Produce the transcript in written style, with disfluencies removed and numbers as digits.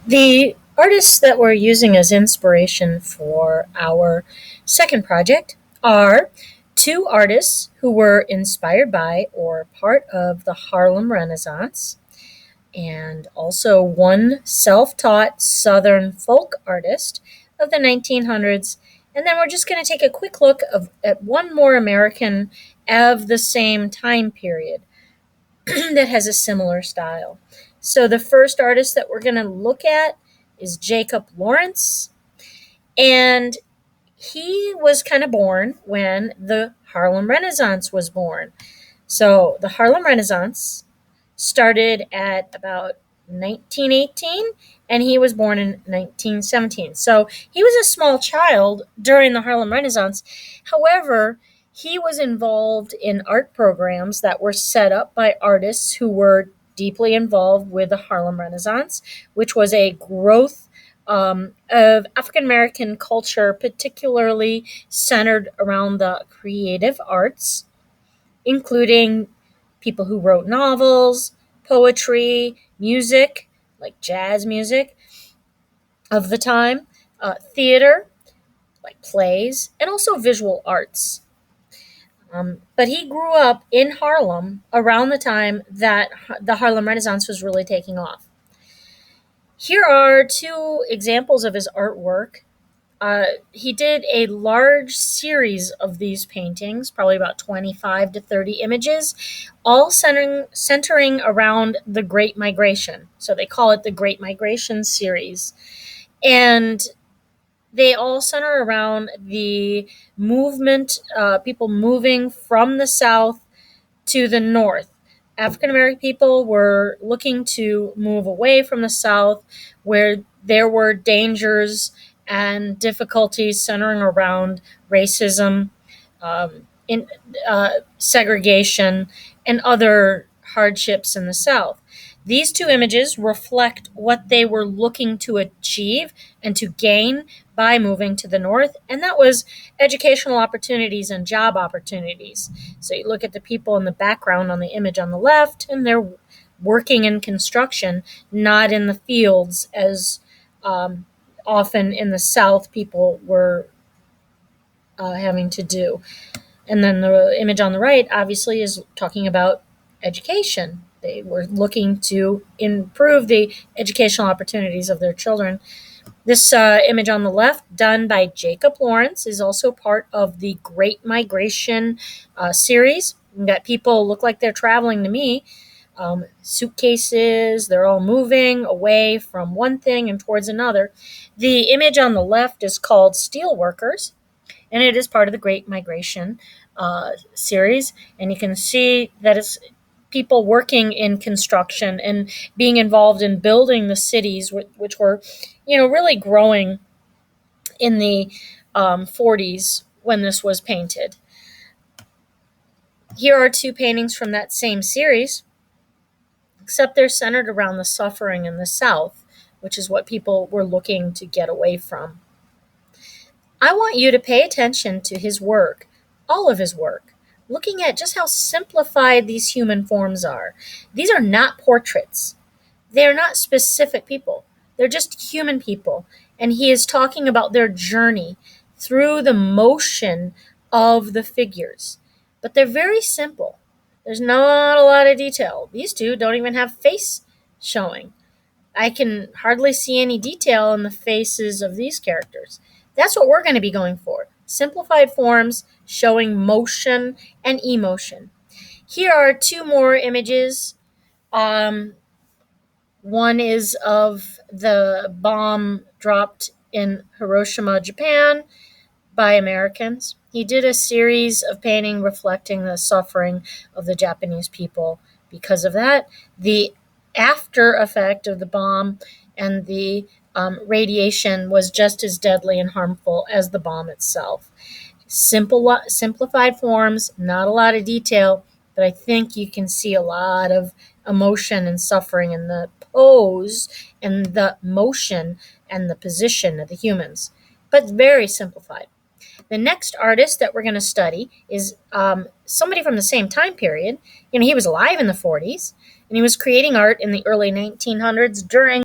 The artists that we're using as inspiration for our second project are two artists who were inspired by or part of the Harlem Renaissance, and also one self taught Southern folk artist of the 1900s. And then we're just going to take a quick look at one more American of the same time period that has a similar style. So the first artist that we're going to look at is Jacob Lawrence, and he was kind of born when the Harlem Renaissance was born. So the Harlem Renaissance started at about 1918, and he was born in 1917. So he was a small child during the Harlem Renaissance. However, he was involved in art programs that were set up by artists who were deeply involved with the Harlem Renaissance, which was a growth of African American culture, particularly centered around the creative arts, including people who wrote novels, poetry, music, like jazz music of the time, theater, like plays, and also visual arts. But he grew up in Harlem around the time that the Harlem Renaissance was really taking off. Here are two examples of his artwork. He did a large series of these paintings, probably about 25 to 30 images, all centering around the Great Migration. So they call it the Great Migration series. And they all center around the movement, people moving from the South to the North. African American people were looking to move away from the South, where there were dangers and difficulties centering around racism, in segregation, and other hardships in the South. These two images reflect what they were looking to achieve and to gain by moving to the North, and that was educational opportunities and job opportunities. So you look at the people in the background on the image on the left, and they're working in construction, not in the fields as often in the South people were having to do. And then the image on the right obviously is talking about education. They were looking to improve the educational opportunities of their children. This image on the left, done by Jacob Lawrence, is also part of the Great Migration series. You've got people look like they're traveling to me. Suitcases, they're all moving away from one thing and towards another. The image on the left is called Steelworkers, and it is part of the Great Migration series. And you can see that it's people working in construction and being involved in building the cities, which were, really growing in the 40s when this was painted. Here are two paintings from that same series, except they're centered around the suffering in the South, which is what people were looking to get away from. I want you to pay attention to his work, all of his work, looking at just how simplified these human forms are. These are not portraits. They are not specific people. They're just human people. And he is talking about their journey through the motion of the figures. But they're very simple. There's not a lot of detail. These two don't even have face showing. I can hardly see any detail in the faces of these characters. That's what we're going to be going for. Simplified forms showing motion and emotion. Here are two more images. One is of the bomb dropped in Hiroshima, Japan by Americans. He did a series of painting reflecting the suffering of the Japanese people because of that. The after effect of the bomb and the radiation was just as deadly and harmful as the bomb itself. Simplified forms, not a lot of detail, but I think you can see a lot of emotion and suffering in the pose and the motion and the position of the humans, but very simplified. The next artist that we're going to study is somebody from the same time period. He was alive in the 40s, and he was creating art in the early 1900s during